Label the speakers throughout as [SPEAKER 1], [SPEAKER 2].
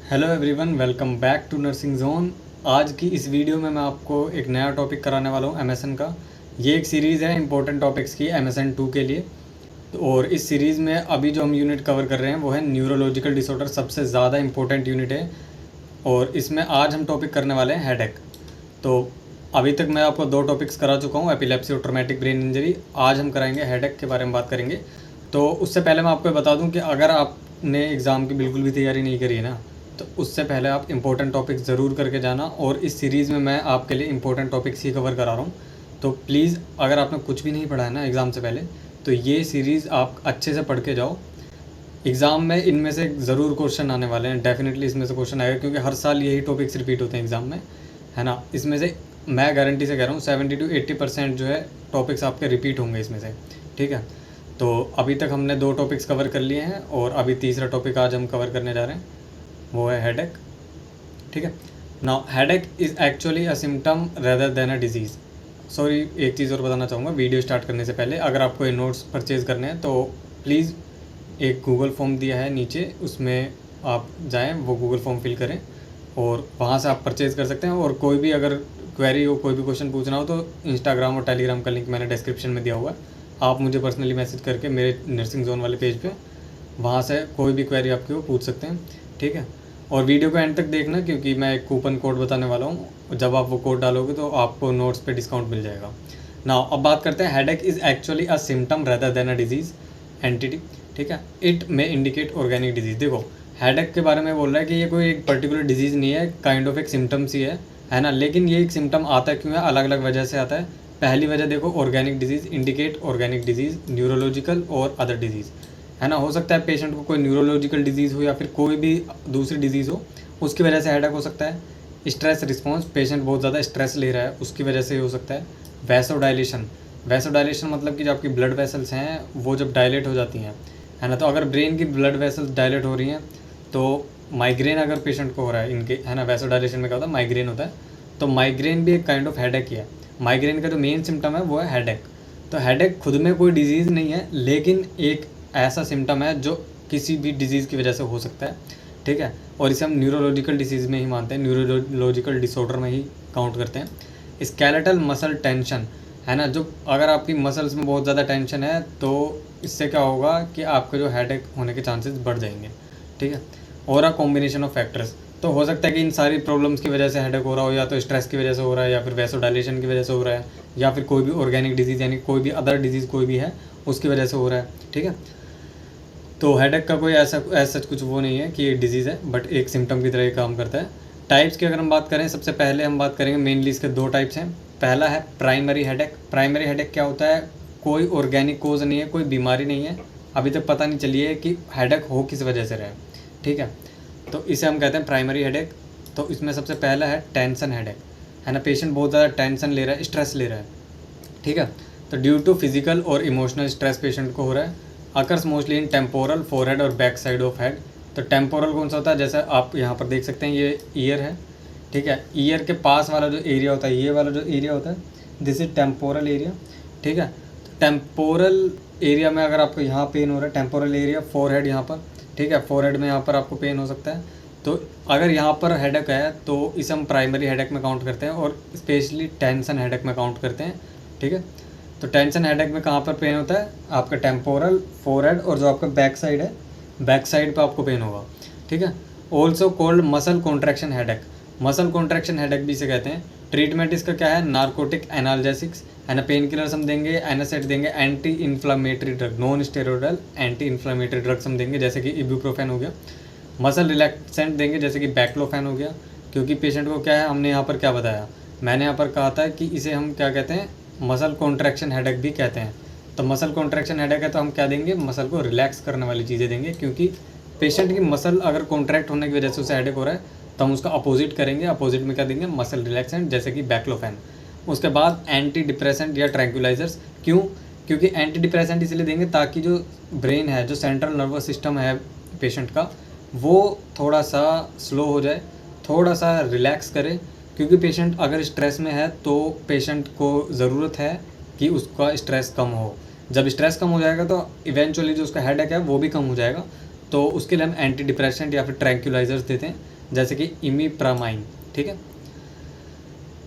[SPEAKER 1] Hello everyone, welcome back to nursing zone. आज की इस वीडियो में मैं आपको एक नया टॉपिक कराने वाला हूँ एमएसएन का। ये एक सीरीज़ है इंपॉर्टेंट टॉपिक्स की एमएसएन 2 के लिए। और इस सीरीज़ में अभी जो हम यूनिट कवर कर रहे हैं वो है न्यूरोलॉजिकल डिसऑर्डर, सबसे ज़्यादा इंपॉर्टेंट यूनिट है। और इसमें आज हम टॉपिक करने वाले हैं हेडेक। तो अभी तक मैं आपको 2 टॉपिक्स करा चुका हूँ, एपिलेप्सी और ट्रॉमेटिक ब्रेन इंजरी। आज हम कराएंगे हेडेक के बारे में बात करेंगे। तो उससे पहले मैं आपको बता दूं कि अगर आपने एग्ज़ाम की बिल्कुल भी तैयारी नहीं करी है ना, तो उससे पहले आप इंपॉर्टेंट टॉपिक्स ज़रूर करके जाना। और इस सीरीज़ में मैं आपके लिए इंपॉर्टेंट टॉपिक्स ही कवर करा रहा हूँ। तो प्लीज़, अगर आपने कुछ भी नहीं पढ़ा है ना एग्ज़ाम से पहले, तो ये सीरीज़ आप अच्छे से पढ़ के जाओ। एग्ज़ाम में इनमें से ज़रूर क्वेश्चन आने वाले हैं, डेफिनेटली इसमें से क्वेश्चन आएगा, क्योंकि हर साल यही टॉपिक्स रिपीट होते हैं एग्ज़ाम में, है ना। इसमें से मैं गारंटी से कह रहा हूँ 70 to 80% जो है टॉपिक्स आपके रिपीट होंगे इसमें से, ठीक है। तो अभी तक हमने 2 टॉपिक्स कवर कर लिए हैं और अभी तीसरा टॉपिक आज हम कवर करने जा रहे हैं, वो है हेडेक, ठीक है। Now headache is actually a symptom rather than a disease. Sorry, एक चीज़ और बताना चाहूँगा वीडियो स्टार्ट करने से पहले, अगर आपको ये नोट्स परचेज़ करने हैं तो प्लीज़ एक गूगल फॉर्म दिया है नीचे, उसमें आप जाएं, वो गूगल फॉर्म फिल करें और वहाँ से आप परचेज़ कर सकते हैं। और कोई भी अगर क्वेरी हो, कोई भी क्वेश्चन पूछना हो, तो इंस्टाग्राम और टेलीग्राम का लिंक मैंने डिस्क्रिप्शन में दिया हुआ है। आप मुझे पर्सनली मैसेज करके मेरे नर्सिंग जोन वाले पेज पे वहाँ से कोई भी क्वेरी आपकी वो पूछ सकते हैं, ठीक है। और वीडियो को एंड तक देखना, क्योंकि मैं एक कूपन कोड बताने वाला हूँ। जब आप वो कोड डालोगे तो आपको नोट्स पे डिस्काउंट मिल जाएगा। नाउ अब बात करते हैं, headache is actually a symptom rather than a disease entity, ठीक है। इट में इंडिकेट ऑर्गेनिक डिजीज़। देखो, हेडेक के बारे में बोल रहा है कि ये कोई एक पर्टिकुलर डिजीज़ नहीं है, काइंड ऑफ एक सिम्टम्स ही है ना। लेकिन ये एक सिम्टम आता है क्यों है, अलग अलग वजह से आता है। पहली वजह देखो, organic disease, indicate organic disease, neurological और अदर डिजीज़, है ना। हो सकता है पेशेंट को कोई न्यूरोलॉजिकल डिजीज़ हो या फिर कोई भी दूसरी डिजीज़ हो, उसकी वजह से हेडेक हो सकता है। स्ट्रेस रिस्पॉन्स, पेशेंट बहुत ज़्यादा स्ट्रेस ले रहा है, उसकी वजह से हो सकता है। वैसोडाइलेशन, वैसोडाइलेशन मतलब कि जो आपकी ब्लड वेसल्स हैं वो जब डायलेट हो जाती हैं, है ना। तो अगर ब्रेन की ब्लड वेसल्स डायलेट हो रही हैं तो माइग्रेन अगर पेशेंट को हो रहा है इनके, है ना, वैसोडाइलेशन में क्या होता है, माइग्रेन होता है। तो माइग्रेन भी एक काइंड ऑफ हेडेक ही है। माइग्रेन का जो मेन सिम्टम है वो है हेडेक। तो हेडेक खुद में कोई डिजीज़ नहीं है, लेकिन एक ऐसा सिम्टम है जो किसी भी डिजीज़ की वजह से हो सकता है, ठीक है। और इसे हम न्यूरोलॉजिकल डिसीज़ में ही मानते हैं, न्यूरोलॉजिकल डिसऑर्डर में ही काउंट करते हैं। स्केलेटल मसल टेंशन, है ना, जो अगर आपकी मसल्स में बहुत ज़्यादा टेंशन है तो इससे क्या होगा कि आपके जो हेडेक होने के चांसेस बढ़ जाएंगे, ठीक है। और अ कॉम्बिनेशन ऑफ फैक्टर्स, तो हो सकता है कि इन सारी प्रॉब्लम्स की वजह से हेडेक हो रहा हो, या तो स्ट्रेस की वजह से हो रहा है, या फिर वैसोडाइलेशन की वजह से हो रहा है, या फिर कोई भी ऑर्गेनिक डिजीज़ यानी कोई भी अदर डिजीज़ कोई भी है उसकी वजह से हो रहा है, ठीक है। तो हेडेक का कोई ऐसा सच कुछ वो नहीं है कि ये डिजीज़ है, बट एक सिम्टम की तरह ही काम करता है। टाइप्स की अगर हम बात करें, सबसे पहले हम बात करेंगे मेनली इसके 2 टाइप्स हैं। पहला है प्राइमरी हेडेक। प्राइमरी हेडेक क्या होता है, कोई ऑर्गेनिक कोज नहीं है, कोई बीमारी नहीं है, अभी तक पता नहीं चली है कि हेडेक हो किस वजह से रहा है, ठीक है। तो इसे हम कहते हैं प्राइमरी हेडेक। तो इसमें सबसे पहला है टेंशन हेडेक, है ना। पेशेंट बहुत ज़्यादा टेंशन ले रहा है, स्ट्रेस ले रहा है, ठीक है। तो ड्यू टू फिजिकल और इमोशनल स्ट्रेस पेशेंट को हो रहा है। Occurs mostly in temporal, forehead और बैक साइड ऑफ हेड। तो टेम्पोरल कौन सा होता है, जैसे आप यहाँ पर देख सकते हैं ये ईयर है, ठीक है। ईयर के पास वाला जो एरिया होता है, ये वाला जो एरिया होता है, दिस इज टेम्पोरल एरिया, ठीक है। टेम्पोरल एरिया में अगर आपको यहाँ पेन हो रहा है, टेम्पोरल एरिया, फोरहेड यहाँ पर, ठीक है, फोरहेड में यहाँ पर आपको पेन हो सकता है। तो अगर यहाँ पर हेडेक है तो इसे हम प्राइमरी हेडेक में काउंट करते हैं, और स्पेशली टेंशन हेडेक में काउंट करते हैं, ठीक है। तो टेंशन हेडेक में कहाँ पर पेन होता है, आपका टेम्पोरल, फोरहेड और जो आपका बैक साइड है, बैक साइड पे आपको पेन होगा, ठीक है। Also cold muscle contraction headache. Muscle contraction headache भी इसे कहते हैं। ट्रीटमेंट इसका क्या है, नार्कोटिक एनाल्जेसिक्स, है ना, पेन किलर्स हम देंगे, एनासेट देंगे, anti inflammatory drug, non steroidal anti inflammatory drugs हम देंगे, जैसे कि इबुप्रोफेन हो गया। मसल रिलैक्सेंट देंगे, जैसे कि बैक्लोफेन हो गया, क्योंकि पेशेंट को क्या है, हमने यहाँ पर क्या बताया, मैंने यहाँ पर कहा था कि इसे हम क्या कहते हैं, मसल कॉन्ट्रैक्शन हेडेक भी कहते हैं। तो मसल कॉन्ट्रैक्शन हेडेक है तो हम क्या देंगे, मसल को रिलैक्स करने वाली चीज़ें देंगे, क्योंकि पेशेंट की मसल अगर कॉन्ट्रैक्ट होने की वजह से उसे हेडेक हो रहा है तो हम उसका अपोजिट करेंगे। अपोजिट में क्या देंगे, मसल रिलैक्सेंट, जैसे कि बैक्लोफेन। उसके बाद एंटी डिप्रेसेंट या ट्रैंक्विलाइजर्स। क्यों, क्योंकि एंटी डिप्रेसेंट इसलिए देंगे ताकि जो ब्रेन है, जो सेंट्रल नर्वस सिस्टम है पेशेंट का, वो थोड़ा सा स्लो हो जाए, थोड़ा सा रिलैक्स करे। क्योंकि पेशेंट अगर स्ट्रेस में है तो पेशेंट को ज़रूरत है कि उसका स्ट्रेस कम हो। जब स्ट्रेस कम हो जाएगा तो इवेंचुअली जो उसका हेडेक है वो भी कम हो जाएगा। तो उसके लिए हम एंटी डिप्रेसेंट या फिर ट्रैंक्विलाइजर्स देते हैं, जैसे कि इमिप्रामाइन, ठीक है।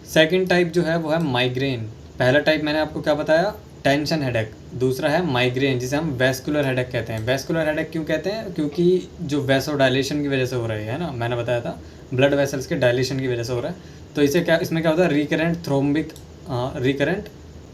[SPEAKER 1] सेकंड टाइप जो है वो है माइग्रेन। पहला टाइप मैंने आपको क्या बताया, टेंशन हेडेक। दूसरा है माइग्रेन, जिसे हम वेस्कुलर हेडेक कहते हैं। वेस्कुलर हेडेक क्यों कहते हैं, क्योंकि जो वेसो डायलेशन की वजह से हो रही है ना, मैंने बताया था ब्लड वेसल्स के डायलेशन की वजह से हो रहा है। तो इसे क्या, इसमें क्या होता है, recurrent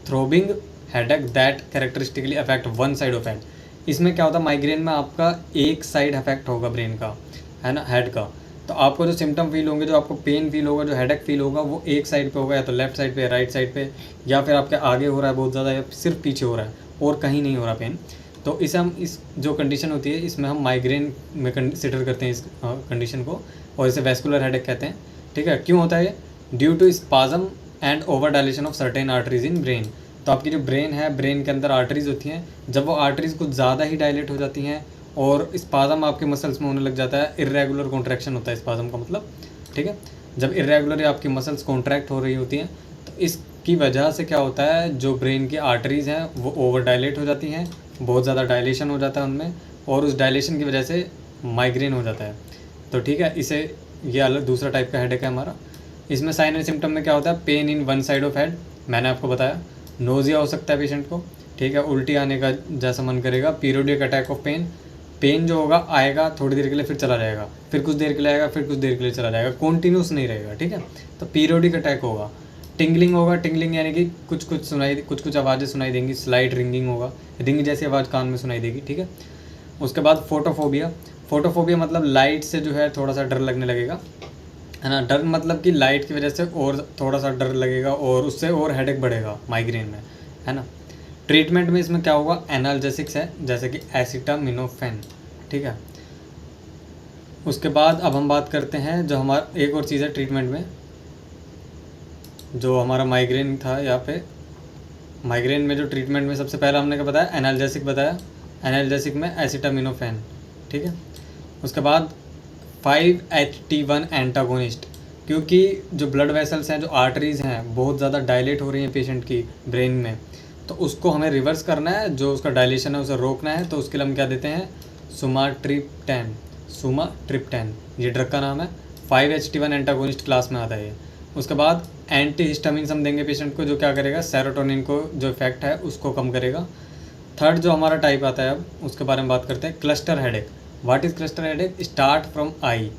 [SPEAKER 1] throbbing headache that characteristically affect one side of head. इसमें क्या होता है, माइग्रेन में आपका एक साइड अफेक्ट होगा ब्रेन का, है ना, हेड का। तो आपको जो सिम्टम फील होंगे, जो आपको पेन फील होगा, जो हेडेक फील होगा, वो एक साइड पे होगा, या तो लेफ्ट साइड पे या राइट साइड पे, या फिर आपके आगे हो रहा है बहुत ज़्यादा, या सिर्फ पीछे हो रहा है और कहीं नहीं हो रहा पेन। तो इसे हम, इस जो कंडीशन होती है, इसमें हम माइग्रेन में कंसिडर करते हैं इस कंडीशन को, और इसे वेस्कुलर हेडेक कहते हैं, ठीक है। क्यों होता है ये, due to spasm and over dilation of certain arteries in brain. तो आपकी जो ब्रेन है, ब्रेन के अंदर आर्टरीज होती हैं, जब वो आर्टरीज कुछ ज़्यादा ही डायलेट हो जाती हैं और स्पाज्म आपके मसल्स में होने लग जाता है, इर्रेगुलर कॉन्ट्रैक्शन होता है स्पाज्म का मतलब, ठीक है। जब इर्रेगुलर आपकी मसल्स कॉन्ट्रैक्ट हो रही होती हैं, तो इसकी वजह से क्या होता है, जो ब्रेन की आर्टरीज़ हैं वो ओवर डायलेट हो जाती हैं, बहुत ज़्यादा डायलेशन हो जाता है उनमें, और उस डायलेशन की वजह से माइग्रेन हो जाता है। तो ठीक है, इसे ये अलग दूसरा टाइप का हेडेक है हमारा। इसमें साइन एंड सिम्टम में क्या होता है, pain in one side of head, मैंने आपको बताया। नोजिया हो सकता है पेशेंट को, ठीक है, उल्टी आने का जैसा मन करेगा। Periodic attack of pain, pain जो होगा आएगा थोड़ी देर के लिए, फिर चला जाएगा, फिर कुछ देर के लिए आएगा, फिर कुछ देर के लिए चला जाएगा, कॉन्टीन्यूस नहीं रहेगा, ठीक है। तो पीरियोडिक अटैक होगा। टिंगलिंग होगा, टिंगलिंग यानी कि कुछ कुछ आवाज़ें सुनाई देंगी, स्लाइट रिंगिंग होगा, रिंग जैसी आवाज़ कान में सुनाई देगी, ठीक है। उसके बाद फोटोफोबिया। फोटोफोबिया मतलब लाइट से जो है थोड़ा सा डर लगने लगेगा, है ना। डर मतलब कि लाइट की वजह से और थोड़ा सा डर लगेगा, और उससे और हेडेक बढ़ेगा माइग्रेन में, है ना। ट्रीटमेंट में इसमें क्या होगा, एनाल्जेसिक्स है, जैसे कि एसिटामिनोफेन, ठीक है। उसके बाद अब हम बात करते हैं, जो हमारा एक और चीज़ है ट्रीटमेंट में, जो हमारा माइग्रेन था यहाँ पे। माइग्रेन में जो ट्रीटमेंट में सबसे पहला हमने क्या बताया, एनाल्जेसिक बताया। एनाल्जेसिक में एसिटामिनोफेन, ठीक है। उसके बाद 5-HT1 एंटागोनिस्ट, क्योंकि जो ब्लड वेसल्स हैं, जो आर्टरीज़ हैं, बहुत ज़्यादा डायलेट हो रही हैं पेशेंट की ब्रेन में, तो उसको हमें रिवर्स करना है, जो उसका डायलेशन है उसे रोकना है। तो उसके लिए हम क्या देते हैं, सुमाट्रिप्टेन, ये ड्रग का नाम है। 5-HT1 एंटागोनिस्ट क्लास में आता है ये। उसके बाद एंटी हिस्टामिन हम देंगे पेशेंट को, जो क्या करेगा, सेरोटोनिन को जो इफेक्ट है उसको कम करेगा। थर्ड जो हमारा टाइप आता है, अब उसके बारे में बात करते हैं, cluster headache. What is cluster headache, start from I.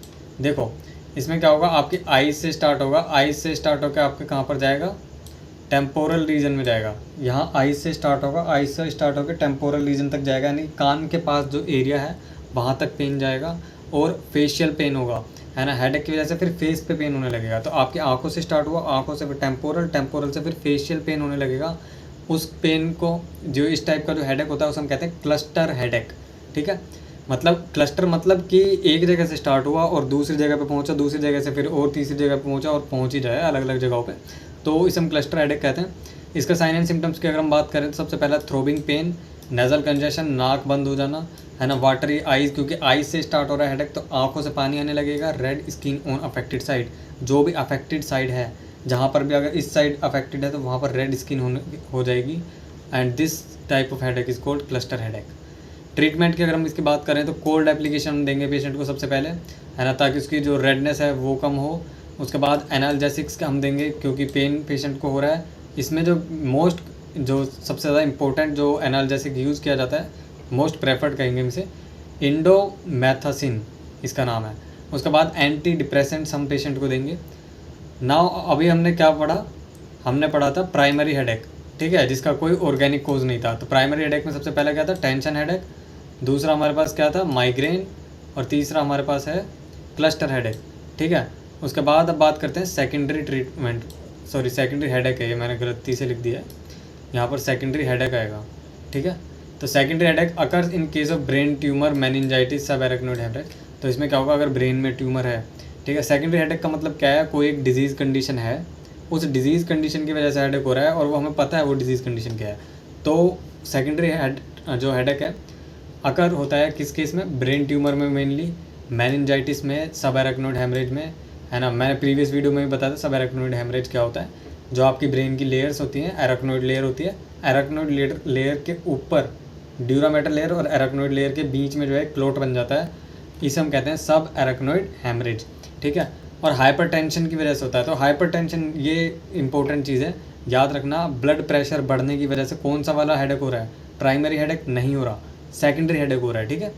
[SPEAKER 1] देखो इसमें क्या होगा, आपकी आई से स्टार्ट होगा, आई से स्टार्ट होकर आपके कहाँ पर जाएगा, टेम्पोरल रीजन में जाएगा। यहाँ आई से स्टार्ट होगा, आई से स्टार्ट होकर टेम्पोरल रीजन तक जाएगा, यानी कान के पास जो एरिया है वहाँ तक पेन जाएगा, और फेशियल पेन होगा, है ना। हेडेक की वजह से फिर फेस पे पेन होने लगेगा। तो आपकी आंखों से स्टार्ट हुआ, आंखों से फिर टेम्पोरल, टेम्पोरल से फिर फेशियल पेन होने लगेगा। उस पेन को, जो इस टाइप का जो हेडेक होता है उसे हम कहते हैं क्लस्टर हेडेक, ठीक है। मतलब क्लस्टर मतलब कि एक जगह से स्टार्ट हुआ और दूसरी जगह पे पहुंचा, दूसरी जगह से फिर और तीसरी जगह पे पहुंचा, और पहुंच ही जाए अलग अलग जगहों पे, तो इसे हम क्लस्टर हेडेक कहते हैं। इसका साइन एंड सिम्टम्स की अगर हम बात करें तो सबसे पहला थ्रोबिंग पेन, नेजल कंजेशन, नाक बंद हो जाना, है ना, वाटरी आइज, क्योंकि आइज से स्टार्ट हो रहा है हेडेक, तो आंखों से पानी आने लगेगा। Red skin on affected side, जो भी अफेक्टेड साइड है, जहाँ पर भी अगर इस साइड अफेक्टेड है तो वहाँ पर रेड स्किन हो जाएगी। And this type of headache is called cluster headache. Treatment की अगर हम इसकी बात करें तो कोल्ड एप्लीकेशन देंगे पेशेंट को सबसे पहले, है ना, ताकि उसकी जो रेडनेस है वो कम हो। उसके बाद एनाल्जेसिक्स हम देंगे, क्योंकि पेन पेशेंट को हो रहा है। इसमें जो सबसे ज़्यादा इंपॉर्टेंट जो एनाल्जेसिक यूज़ किया जाता है, मोस्ट प्रेफर्ड कहेंगे इनसे, इंडोमेथासिन इसका नाम है। उसके बाद एंटी डिप्रेसेंट्स हम पेशेंट को देंगे। नाउ अभी हमने क्या पढ़ा, हमने पढ़ा था प्राइमरी हेडेक, ठीक है, जिसका कोई ऑर्गेनिक कोज नहीं था। तो प्राइमरी हेडेक में सबसे पहले क्या था, टेंशन हेडेक। दूसरा हमारे पास क्या था, माइग्रेन। और तीसरा हमारे पास है क्लस्टर हेडेक, ठीक है। उसके बाद अब बात करते हैं secondary treatment, sorry secondary headache है, ये मैंने गलती से लिख दिया है, यहाँ पर सेकेंडरी हेडेक आएगा, ठीक है। तो secondary headache occurs in case of brain tumour, meningitis, सब एराक्नोइड हेडेक। तो इसमें क्या होगा, अगर ब्रेन में ट्यूमर है, ठीक है। सेकेंडरी हेडेक का मतलब क्या है, कोई एक डिजीज़ कंडीशन है, उस डिजीज़ कंडीशन की वजह से हेडेक हो रहा है, और वो हमें पता है वो डिजीज़ कंडीशन क्या है। तो सेकेंडरी जो हेडेक है अकर होता है किस केस में, ब्रेन ट्यूमर में मेनली, मेनिंजाइटिस में, सब एराक्नोइड हेमरेज में, है ना। मैंने प्रीवियस वीडियो में भी बताया था सब एराक्नोइड हेमरेज क्या होता है। जो आपकी ब्रेन की लेयर्स होती हैं, एराक्नोइड लेयर होती है, एराक्नोइड लेयर के ऊपर ड्यूरामेटल लेयर और एराक्नोइड लेयर के बीच में जो है क्लोट बन जाता है, इसे हम कहते हैं सब एराक्नोइड हैमरेज, ठीक है। और हाइपरटेंशन की वजह से होता है। तो हाइपरटेंशन ये इंपॉर्टेंट चीज़ है, याद रखना। ब्लड प्रेशर बढ़ने की वजह से कौन सा वाला हेडेक हो रहा है, प्राइमरी हेडेक नहीं हो रहा, सेकेंडरी हेडेक हो रहा है, ठीक है।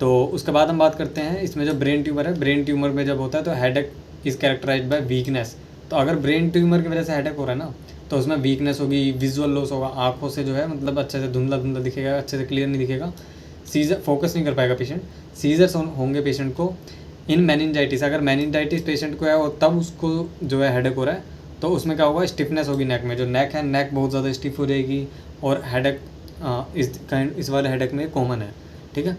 [SPEAKER 1] तो उसके बाद हम बात करते हैं इसमें जो ब्रेन ट्यूमर है, ब्रेन ट्यूमर में जब होता है तो headache is characterised by weakness. तो अगर ब्रेन ट्यूमर की वजह से हेडेक हो रहा है ना, तो उसमें वीकनेस होगी, विजुअल लॉस होगा, आँखों से जो है मतलब अच्छे से धुंधला धुंधला दिखेगा, अच्छे से क्लियर नहीं दिखेगा, सीजर फोकस नहीं कर पाएगा पेशेंट, सीजर्स होंगे पेशेंट को। इन मेनिंजाइटिस, अगर मेनिंजाइटिस पेशेंट को है और तब उसको जो है हेडेक हो रहा है, तो उसमें क्या होगा, स्टिफनेस होगी नेक में, जो नेक है नेक बहुत ज़्यादा स्टिफ हो जाएगी, और हेडेक इस वाले हेडेक में कॉमन है, ठीक है।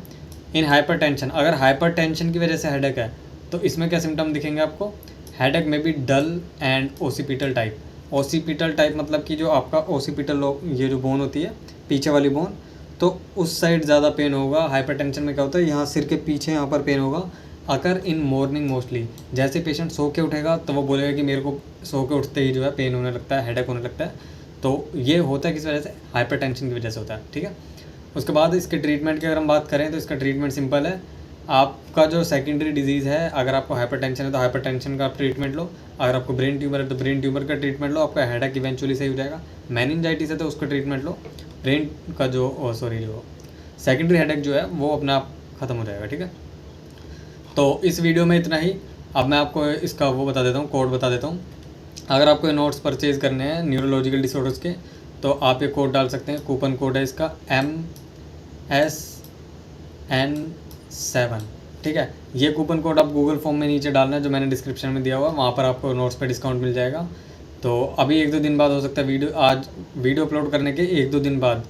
[SPEAKER 1] इन हाइपरटेंशन, अगर हाइपरटेंशन की वजह से हेडेक है तो इसमें क्या सिम्टम दिखेंगे आपको, हेडेक में भी dull and occipital type. Occipital type मतलब कि जो आपका ओसिपिटल ये जो बोन होती है पीछे वाली बोन, तो उस साइड ज़्यादा पेन होगा। हाइपरटेंशन में क्या होता है, यहाँ सिर के पीछे यहाँ पर पेन होगा। अगर इन मॉर्निंग मोस्टली, जैसे पेशेंट सो के उठेगा तो वो बोलेगा कि मेरे को सो के उठते ही जो है पेन होने लगता है, हेडेक होने लगता है। तो ये होता है किस वजह से, हाइपरटेंशन की वजह से होता है, ठीक है। उसके बाद इसके ट्रीटमेंट की अगर हम बात करें तो इसका ट्रीटमेंट सिंपल है। आपका जो सेकेंडरी डिजीज़ है, अगर आपको हाइपरटेंशन है तो हाइपरटेंशन का आप ट्रीटमेंट लो, अगर आपको ब्रेन ट्यूमर है तो ब्रेन ट्यूमर का ट्रीटमेंट लो, आपका हेडेक इवेंचुअली सही हो जाएगा। मेनिंजाइटिस है तो उसका ट्रीटमेंट लो, ब्रेन का जो जो सेकेंडरी हेडेक जो है वो अपने आप ख़त्म हो जाएगा, ठीक है। तो इस वीडियो में इतना ही। अब मैं आपको इसका वो बता देता हूँ, कोड बता देता हूँ। अगर आपको ये नोट्स परचेज़ करने हैं न्यूरोलॉजिकल डिसऑर्डर्स के, तो आप ये कोड डाल सकते हैं। कूपन कोड है इसका MSN7, ठीक है। ये कूपन कोड आप गूगल फॉर्म में नीचे डालना है, जो मैंने डिस्क्रिप्शन में दिया हुआ है, वहाँ पर आपको नोट्स पे डिस्काउंट मिल जाएगा। तो अभी 1-2 दिन बाद हो सकता है, आज वीडियो अपलोड करने के 1-2 दिन बाद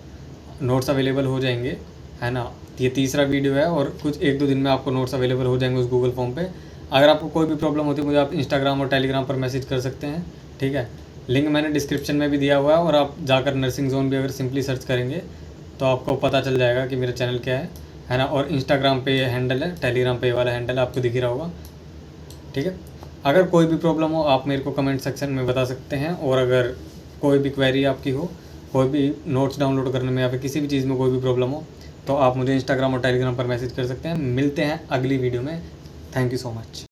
[SPEAKER 1] नोट्स अवेलेबल हो जाएंगे, है ना। ये तीसरा वीडियो है और कुछ 1-2 दिन में आपको नोट्स अवेलेबल हो जाएंगे उस गूगल फॉर्म पे। अगर आपको कोई भी प्रॉब्लम होती है मुझे आप इंस्टाग्राम और टेलीग्राम पर मैसेज कर सकते हैं, ठीक है। लिंक मैंने डिस्क्रिप्शन में भी दिया हुआ है, और आप जाकर नर्सिंग जोन भी अगर सिंपली सर्च करेंगे तो आपको पता चल जाएगा कि मेरा चैनल क्या है ना। और इंस्टाग्राम पे ये हैंडल है, टेलीग्राम पे ये वाला हैंडल आपको दिख ही रहा होगा, ठीक है। अगर कोई भी प्रॉब्लम हो आप मेरे को कमेंट सेक्शन में बता सकते हैं, और अगर कोई भी क्वेरी आपकी हो, कोई भी नोट्स डाउनलोड करने में या फिर किसी भी चीज़ में कोई भी प्रॉब्लम हो, तो आप मुझे इंस्टाग्राम और टेलीग्राम पर मैसेज कर सकते हैं। मिलते हैं अगली वीडियो में। Thank you so much.